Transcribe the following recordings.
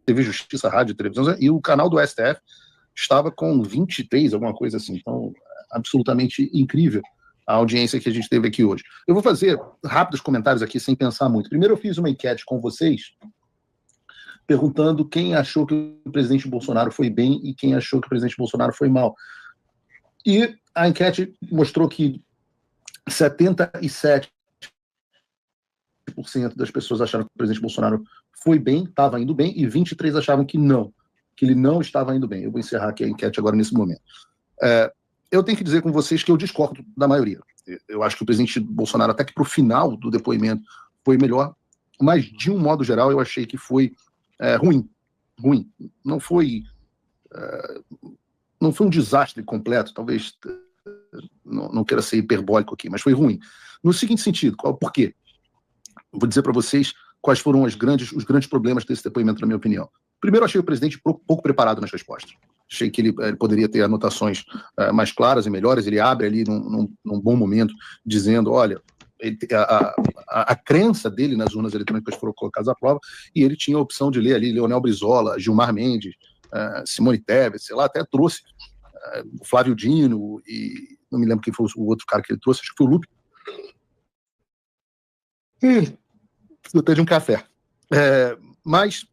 TV Justiça, Rádio e Televisão, e o canal do STF estava com 23, alguma coisa assim. Então, absolutamente incrível a audiência que a gente teve aqui hoje. Eu vou fazer rápidos comentários aqui, sem pensar muito. Primeiro, eu fiz uma enquete com vocês, perguntando quem achou que o presidente Bolsonaro foi bem e quem achou que o presidente Bolsonaro foi mal. E a enquete mostrou que 77% das pessoas acharam que o presidente Bolsonaro foi bem, estava indo bem, e 23% achavam que ele não estava indo bem. Eu vou encerrar aqui a enquete agora nesse momento. Eu tenho que dizer com vocês que eu discordo da maioria. Eu acho que o presidente Bolsonaro, até que para o final do depoimento, foi melhor, mas, de um modo geral, eu achei que foi ruim. Não foi um desastre completo, talvez não queira ser hiperbólico aqui, mas foi ruim. No seguinte sentido, por quê? Vou dizer para vocês quais foram os grandes problemas desse depoimento, na minha opinião. Primeiro, eu achei o presidente pouco preparado nas respostas. Achei que ele poderia ter anotações mais claras e melhores. Ele abre ali num bom momento, dizendo, olha, a crença dele nas urnas eletrônicas foram colocadas à prova, e ele tinha a opção de ler ali Leonel Brizola, Gilmar Mendes, Simone Tebet, sei lá, até trouxe o Flávio Dino, e não me lembro quem foi o outro cara que ele trouxe, acho que foi o Lupe. Preciso até de um café. Mas,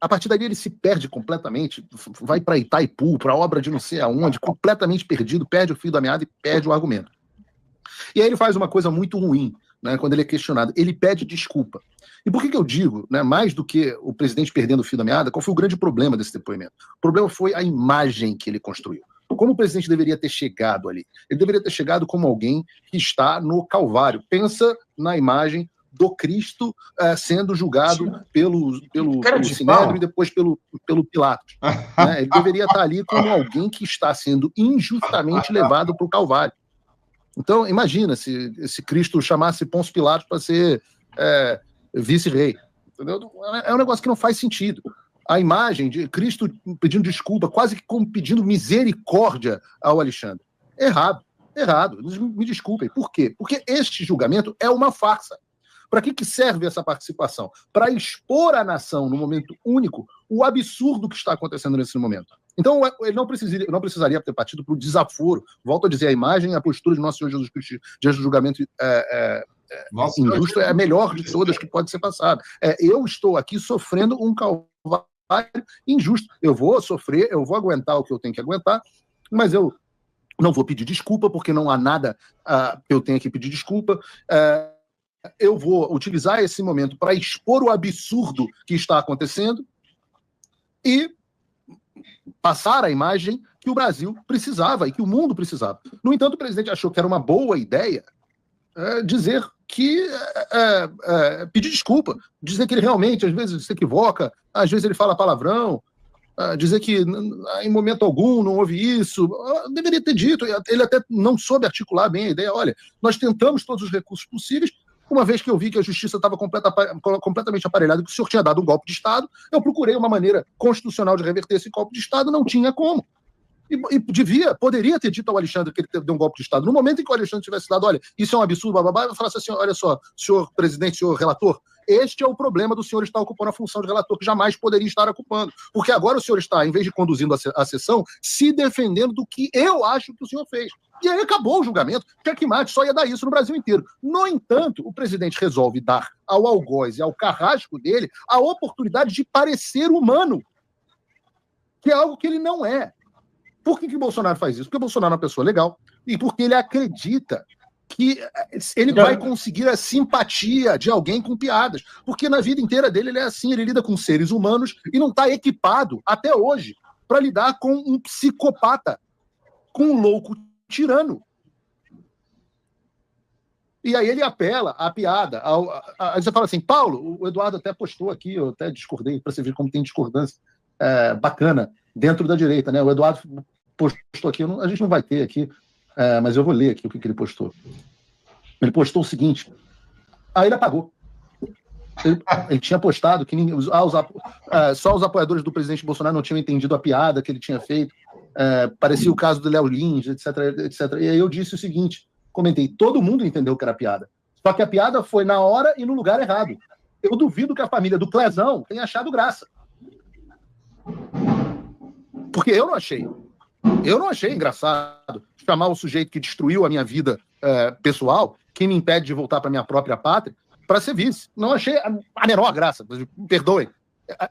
a partir daí, ele se perde completamente, vai para Itaipu, para a obra de não sei aonde, completamente perdido, perde o fio da meada e perde o argumento. E aí ele faz uma coisa muito ruim, né, quando ele é questionado. Ele pede desculpa. E por que eu digo, né, mais do que o presidente perdendo o fio da meada, qual foi o grande problema desse depoimento? O problema foi a imagem que ele construiu. Como o presidente deveria ter chegado ali? Ele deveria ter chegado como alguém que está no Calvário. Pensa na imagem do Cristo sendo julgado pelo Sinédrio e depois pelo Pilatos. Né? Ele deveria estar ali como alguém que está sendo injustamente levado para o Calvário. Então, imagina se esse Cristo chamasse Pôncio Pilatos para ser vice-rei. Entendeu? É um negócio que não faz sentido. A imagem de Cristo pedindo desculpa, quase que como pedindo misericórdia ao Alexandre. Errado. Me desculpem. Por quê? Porque este julgamento é uma farsa. Para que serve essa participação? Para expor à nação, no momento único, o absurdo que está acontecendo nesse momento. Então, ele não precisaria ter partido para o desaforo. Volto a dizer, a imagem, a postura de Nosso Senhor Jesus Cristo diante do julgamento injusto é a melhor de todas que pode ser passada. Eu estou aqui sofrendo um calvário injusto. Eu vou sofrer, eu vou aguentar o que eu tenho que aguentar, mas eu não vou pedir desculpa, porque não há nada que eu tenha que pedir desculpa. Eu vou utilizar esse momento para expor o absurdo que está acontecendo e passar a imagem que o Brasil precisava e que o mundo precisava. No entanto, o presidente achou que era uma boa ideia dizer que pedir desculpa, dizer que ele realmente, às vezes, se equivoca, às vezes ele fala palavrão, dizer que em momento algum não houve isso. Deveria ter dito, ele até não soube articular bem a ideia. Olha, nós tentamos todos os recursos possíveis. Uma vez que eu vi que a justiça estava completamente aparelhada, que o senhor tinha dado um golpe de Estado, eu procurei uma maneira constitucional de reverter esse golpe de Estado, não tinha como. E poderia ter dito ao Alexandre que ele deu um golpe de Estado. No momento em que o Alexandre tivesse dado, olha, isso é um absurdo, bababá, eu falasse assim, olha só, senhor presidente, senhor relator, este é o problema do senhor estar ocupando a função de relator, que jamais poderia estar ocupando. Porque agora o senhor está, em vez de conduzindo a sessão, se defendendo do que eu acho que o senhor fez. E aí acabou o julgamento. Checkmate, só ia dar isso no Brasil inteiro. No entanto, o presidente resolve dar ao algoz e ao carrasco dele a oportunidade de parecer humano, que é algo que ele não é. Por que o Bolsonaro faz isso? Porque o Bolsonaro é uma pessoa legal e porque ele acredita que ele vai conseguir a simpatia de alguém com piadas. Porque na vida inteira dele ele é assim, ele lida com seres humanos e não está equipado, até hoje, para lidar com um psicopata, com um louco tirano. E aí ele apela à piada. Aí você fala assim, Paulo, o Eduardo até postou aqui, eu até discordei, para você ver como tem discordância bacana dentro da direita, né? O Eduardo postou aqui, a gente não vai ter aqui, mas eu vou ler aqui o que ele postou. Ele postou o seguinte, ele apagou. Ele tinha postado que só os apoiadores do presidente Bolsonaro não tinham entendido a piada que ele tinha feito, parecia o caso do Léo Lins, etc, etc. E aí eu disse o seguinte, comentei, todo mundo entendeu que era piada, só que a piada foi na hora e no lugar errado. Eu duvido que a família do Clezão tenha achado graça. Porque eu não achei. Eu não achei engraçado chamar o sujeito que destruiu a minha vida pessoal, que me impede de voltar para minha própria pátria, para ser vice. Não achei a menor graça. Me perdoe.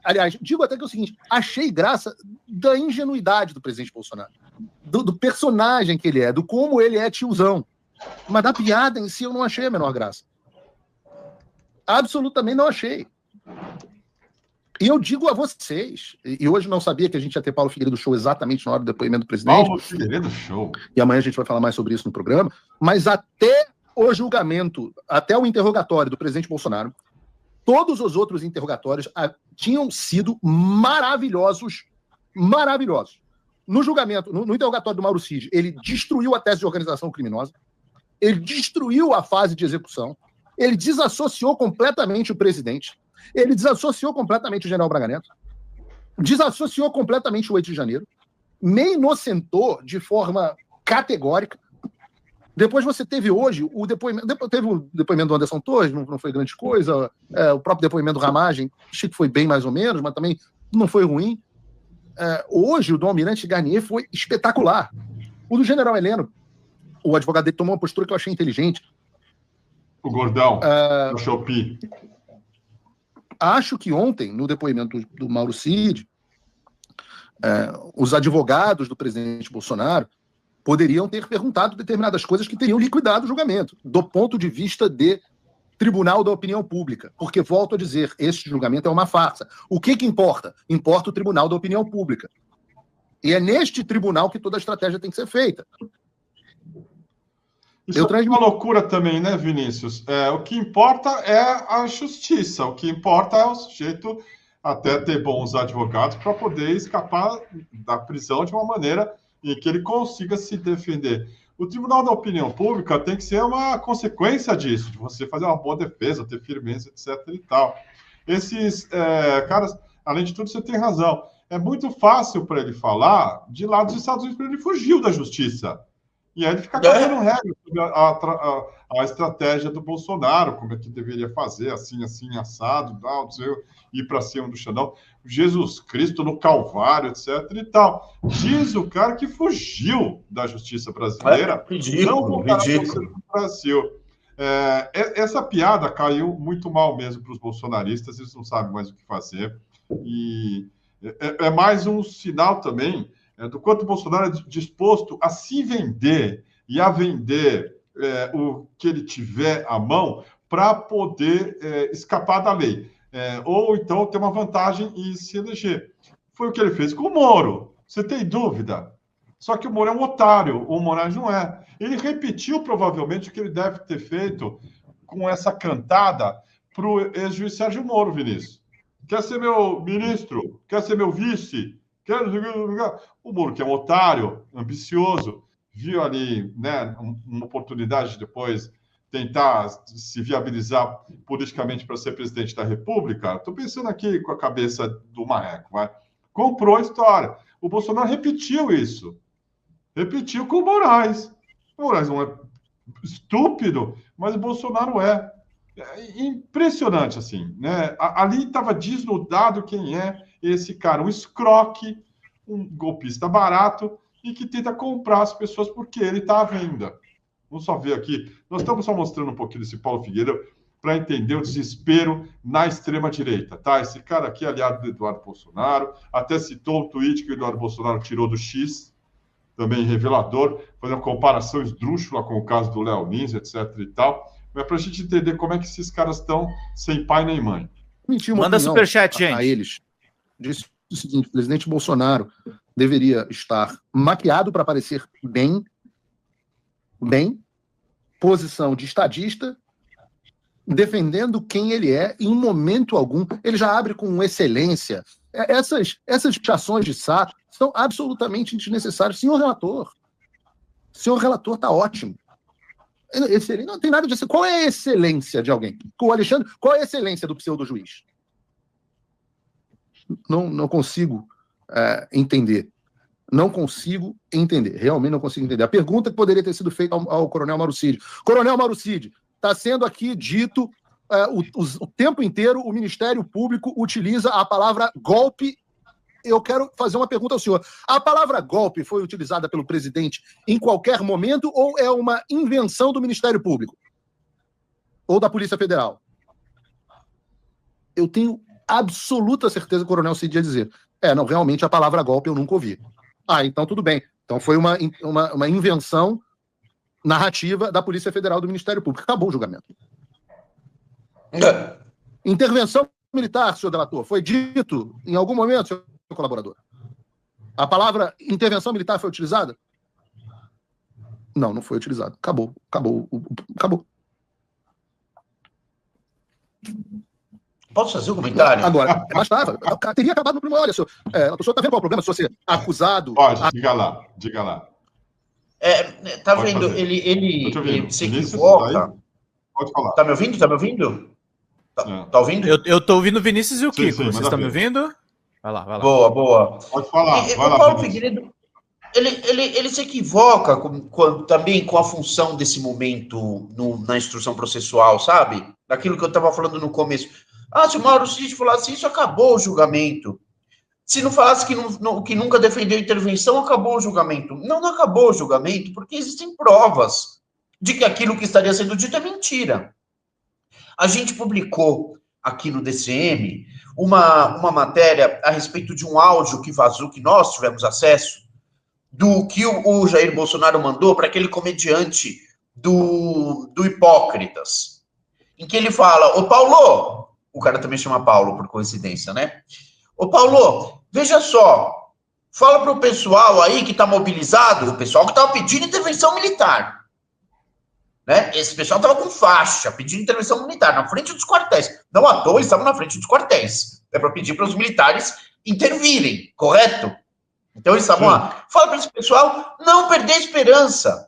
Aliás, digo até que é o seguinte, achei graça da ingenuidade do presidente Bolsonaro, do personagem que ele é, do como ele é tiozão. Mas da piada em si eu não achei a menor graça. Absolutamente não achei. E eu digo a vocês, e hoje não sabia que a gente ia ter Paulo Figueiredo Show exatamente na hora do depoimento do presidente. Paulo Figueiredo Show. E amanhã a gente vai falar mais sobre isso no programa. Mas até o julgamento, até o interrogatório do presidente Bolsonaro, todos os outros interrogatórios tinham sido maravilhosos. Maravilhosos. No julgamento, no interrogatório do Mauro Cid, ele destruiu a tese de organização criminosa, ele destruiu a fase de execução, ele desassociou completamente o presidente, ele desassociou completamente o general Braga Neto, desassociou completamente o 8 de janeiro, me inocentou de forma categórica. Depois você teve hoje o depoimento. Teve o depoimento do Anderson Torres, não foi grande coisa. O próprio depoimento do Ramagem, achei que foi bem mais ou menos, mas também não foi ruim. Hoje, o do Almirante Garnier foi espetacular. O do general Heleno, o advogado dele tomou uma postura que eu achei inteligente. O Gordão, o Shopee. Acho que ontem, no depoimento do Mauro Cid, os advogados do presidente Bolsonaro poderiam ter perguntado determinadas coisas que teriam liquidado o julgamento, do ponto de vista de tribunal da opinião pública. Porque, volto a dizer, esse julgamento é uma farsa. O que importa? Importa o tribunal da opinião pública. E é neste tribunal que toda a estratégia tem que ser feita. Isso é uma loucura também, né, Vinícius? O que importa é a justiça, o que importa é o sujeito até ter bons advogados para poder escapar da prisão de uma maneira em que ele consiga se defender. O Tribunal da Opinião Pública tem que ser uma consequência disso, de você fazer uma boa defesa, ter firmeza, etc. e tal. Esses caras, além de tudo, você tem razão. É muito fácil para ele falar de lá dos Estados Unidos, porque ele fugiu da justiça. E aí ele fica cagando regra sobre a estratégia do Bolsonaro, como é que deveria fazer, assim, assado, tal, ir para cima do Xandão. Jesus Cristo no Calvário, etc. e tal. Diz o cara que fugiu da justiça brasileira. Ridículo. No Brasil. Essa piada caiu muito mal mesmo para os bolsonaristas, eles não sabem mais o que fazer. E é mais um sinal também do quanto o Bolsonaro é disposto a se vender e a vender o que ele tiver à mão para poder escapar da lei. Ou então ter uma vantagem e se eleger. Foi o que ele fez com o Moro. Você tem dúvida? Só que o Moro é um otário, o Moraes não é. Ele repetiu provavelmente o que ele deve ter feito com essa cantada para o ex-juiz Sérgio Moro, Vinícius. Quer ser meu ministro? Quer ser meu vice? O Moro, que é um otário, ambicioso, viu ali, né, uma oportunidade de depois tentar se viabilizar politicamente para ser presidente da República. Estou pensando aqui com a cabeça do Marreco, vai. Comprou a história. O Bolsonaro repetiu isso. Repetiu com o Moraes. O Moraes não é estúpido, mas o Bolsonaro é. Impressionante, assim, né? Ali estava desnudado quem é esse cara, um escroque, um golpista barato e que tenta comprar as pessoas porque ele está à venda. Vamos só ver aqui. Nós estamos só mostrando um pouquinho desse Paulo Figueiredo para entender o desespero na extrema-direita, tá? Esse cara aqui é aliado do Eduardo Bolsonaro, até citou um tweet que o Eduardo Bolsonaro tirou do X, também revelador, fazendo comparação esdrúxula com o caso do Léo Lins, etc. e tal. Mas para a gente entender como é que esses caras estão sem pai nem mãe. Manda superchat, gente. A eles. Disse o seguinte: o presidente Bolsonaro deveria estar maquiado para parecer bem, posição de estadista, defendendo quem ele é, e em momento algum ele já abre com excelência. Essas chações de saco são absolutamente desnecessárias. Senhor relator está ótimo. Excelente, não tem nada disso. Qual é a excelência de alguém? O Alexandre, qual é a excelência do pseudo-juiz? Não consigo entender. Não consigo entender. Realmente não consigo entender. A pergunta que poderia ter sido feita ao Coronel Mauro Cid. Coronel Mauro Cid, está sendo aqui dito o tempo inteiro, o Ministério Público utiliza a palavra golpe eu quero fazer uma pergunta ao senhor. A palavra golpe foi utilizada pelo presidente em qualquer momento ou é uma invenção do Ministério Público? Ou da Polícia Federal? Eu tenho absoluta certeza que o Coronel Cid ia dizer. Não, realmente a palavra golpe eu nunca ouvi. Então tudo bem. Então foi uma invenção narrativa da Polícia Federal do Ministério Público. Acabou o julgamento. Intervenção militar, senhor delator, foi dito em algum momento, senhor colaborador? A palavra intervenção militar foi utilizada? Não, não foi utilizada. Acabou. Posso fazer um comentário? Agora, bastava. Teria acabado no primeiro. Olha, senhor, a pessoa está vendo qual é o problema se você ser acusado... Pode, diga lá. Tá vendo? Ele se equivoca. Pode falar. Tá me ouvindo? Tá ouvindo? Eu tô ouvindo o Vinícius e o Kiko. Sim, vocês estão me ouvindo? Vai lá. Boa. Pode falar. O Paulo Figueiredo, ele se equivoca também com a função desse momento na instrução processual, sabe? Daquilo que eu estava falando no começo. Se o Mauro Cid falasse isso, acabou o julgamento. Se não falasse que nunca defendeu intervenção, acabou o julgamento. Não acabou o julgamento, porque existem provas de que aquilo que estaria sendo dito é mentira. A gente publicou aqui no DCM uma matéria a respeito de um áudio que vazou, que nós tivemos acesso, do que o Jair Bolsonaro mandou para aquele comediante do Hipócritas, em que ele fala: ô Paulo, o cara também chama Paulo, por coincidência, né? Ô Paulo, veja só, fala para o pessoal aí que está mobilizado, o pessoal que estava pedindo intervenção militar, né? Esse pessoal estava com faixa, pedindo intervenção militar, na frente dos quartéis. Não à toa, eles estavam na frente dos quartéis. É para pedir para os militares intervirem, correto? Então eles estavam lá. Fala para esse pessoal não perder a esperança.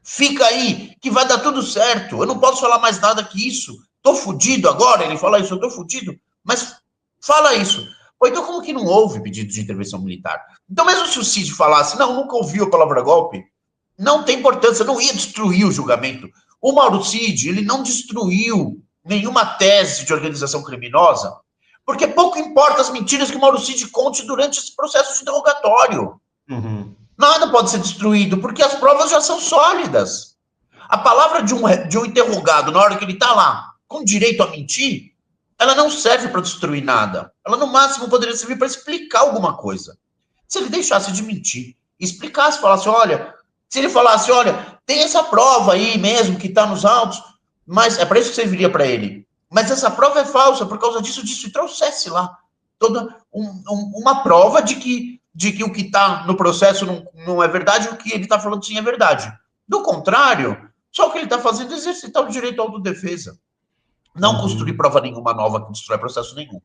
Fica aí, que vai dar tudo certo. Eu não posso falar mais nada que isso. Tô fudido agora, ele fala isso, eu tô fudido. Mas fala isso. Então como que não houve pedido de intervenção militar? Então mesmo se o Cid falasse, não, nunca ouviu a palavra golpe, não tem importância, não ia destruir o julgamento. O Mauro Cid, ele não destruiu nenhuma tese de organização criminosa, porque pouco importa as mentiras que o Mauro Cid conte durante esse processo de interrogatório. Uhum. Nada pode ser destruído, porque as provas já são sólidas. A palavra de um interrogado, na hora que ele está lá, com direito a mentir, ela não serve para destruir nada. Ela, no máximo, poderia servir para explicar alguma coisa. Se ele deixasse de mentir, explicasse, falasse, olha... Se ele falasse, olha, tem essa prova aí mesmo que está nos autos, mas é para isso que serviria para ele. Mas essa prova é falsa por causa disso, e trouxesse lá toda uma prova de que o que está no processo não é verdade, o que ele está falando sim é verdade. Do contrário, só o que ele está fazendo é exercitar o direito à autodefesa. Não construir prova nenhuma nova que destrói processo nenhum.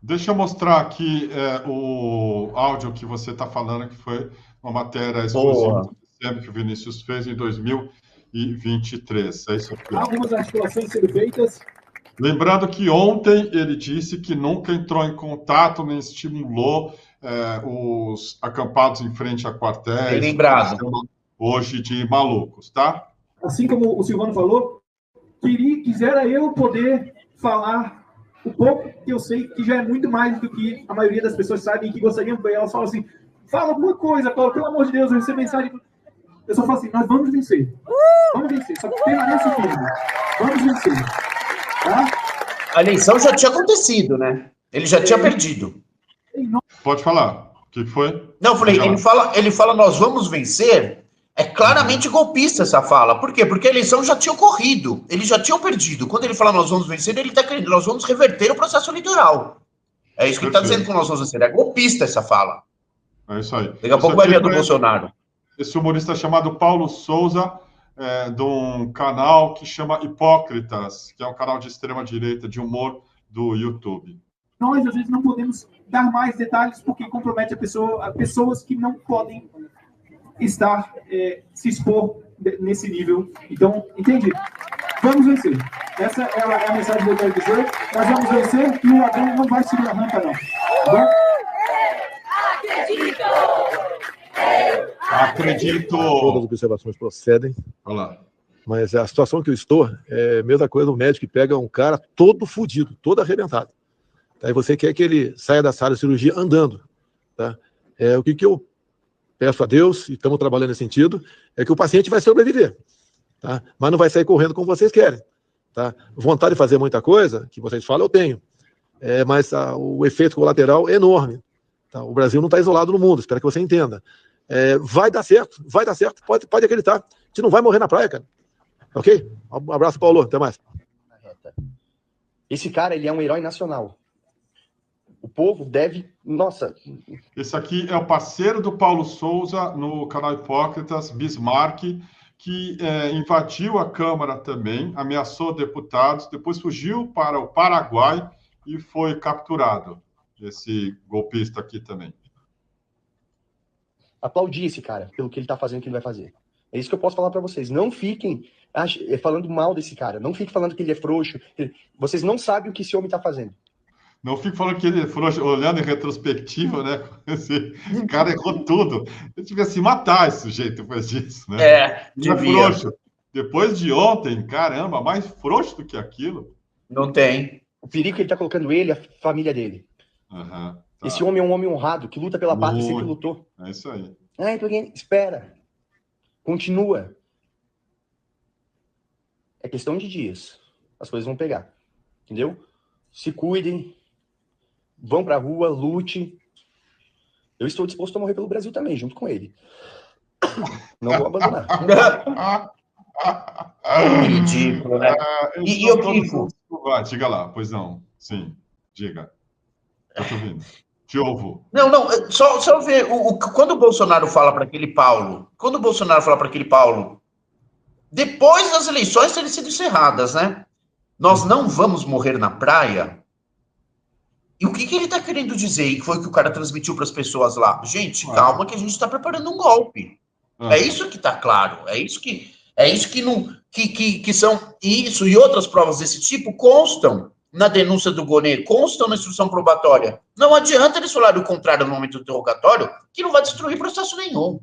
Deixa eu mostrar aqui o áudio que você está falando, que foi uma matéria exclusiva do DCM que o Vinícius fez em 2023. É isso aqui. Algumas articulações sendo feitas. Lembrando que ontem ele disse que nunca entrou em contato nem estimulou os acampados em frente a quartéis. Bem lembrado. Hoje de malucos, tá? Assim como o Silvano falou, quisera eu poder falar o pouco que eu sei, que já é muito mais do que a maioria das pessoas sabem, que gostariam de ver. Elas falam assim, fala alguma coisa, Paulo, pelo amor de Deus, eu recebo mensagem. Eu só falo assim, nós vamos vencer. Vamos vencer, só permaneça firme. Vamos vencer. Tá? A eleição já tinha acontecido, né? Ele já tinha perdido. Pode falar. O que foi? Não, eu falei, ele fala, nós vamos vencer. É claramente golpista essa fala. Por quê? Porque a eleição já tinha ocorrido. Eles já tinham perdido. Quando ele fala nós vamos vencer, ele está querendo, nós vamos reverter o processo eleitoral. É isso que ele está dizendo que nós vamos vencer. É golpista essa fala. É isso aí. Daqui a pouco vai vir do Bolsonaro. Esse humorista chamado Paulo Souza, de um canal que chama Hipócritas, que é um canal de extrema-direita de humor do YouTube. Nós, às vezes, não podemos dar mais detalhes porque compromete a pessoas que não podem estar, se expor nesse nível. Então, entende? Vamos vencer. Essa é a mensagem que eu quero dizer. Nós vamos vencer e o ladrão não vai segurar a rampa, não. Tá? Acredito! Todas as observações procedem. Olá. Mas a situação que eu estou é a mesma coisa do médico que pega um cara todo fudido, todo arrebentado. tá? E você quer que ele saia da sala de cirurgia andando. Tá? O que eu peço a Deus, e estamos trabalhando nesse sentido, é que o paciente vai sobreviver. Tá? Mas não vai sair correndo como vocês querem. Tá? Vontade de fazer muita coisa, que vocês falam, eu tenho. Mas o efeito colateral é enorme. Tá? O Brasil não está isolado no mundo, espero que você entenda. Vai dar certo, pode acreditar. A gente não vai morrer na praia, cara. Ok? Um abraço, Paulo. Até mais. Esse cara, ele é um herói nacional. O povo deve... Nossa... Esse aqui é o parceiro do Paulo Souza no canal Hipócritas, Bismarck, que invadiu a Câmara também, ameaçou deputados, depois fugiu para o Paraguai e foi capturado. Esse golpista aqui também. Aplaudir esse cara pelo que ele está fazendo, o que ele vai fazer. É isso que eu posso falar para vocês. Não fiquem falando mal desse cara. Não fiquem falando que ele é frouxo. Vocês não sabem o que esse homem está fazendo. Não fico falando que ele é frouxo, olhando em retrospectiva, né? Esse cara errou tudo. Eu devia se matar esse sujeito depois disso, né? Ele é frouxo. Depois de ontem, caramba, mais frouxo do que aquilo. Não tem. O perigo que ele está colocando ele e a família dele. Tá. Esse homem é um homem honrado, que luta pela pátria, sempre lutou. É isso aí. Espera. Continua. É questão de dias. As coisas vão pegar. Entendeu? Se cuidem. Vão pra rua, lute. Eu estou disposto a morrer pelo Brasil também, junto com ele. Não vou abandonar. Ridículo, né? E eu fico... Diga lá, pois não. Sim, diga. Eu tô ouvindo. Te ouvo. Não, só ver. Quando o Bolsonaro fala para aquele Paulo, depois das eleições terem sido encerradas, né? Nós não vamos morrer na praia. E o que ele está querendo dizer? E foi o que o cara transmitiu para as pessoas lá. Gente, calma que a gente está preparando um golpe. É isso que está claro. É isso que são isso e outras provas desse tipo constam na denúncia do Gonê, constam na instrução probatória. Não adianta eles falarem o contrário no momento do interrogatório, que não vai destruir processo nenhum.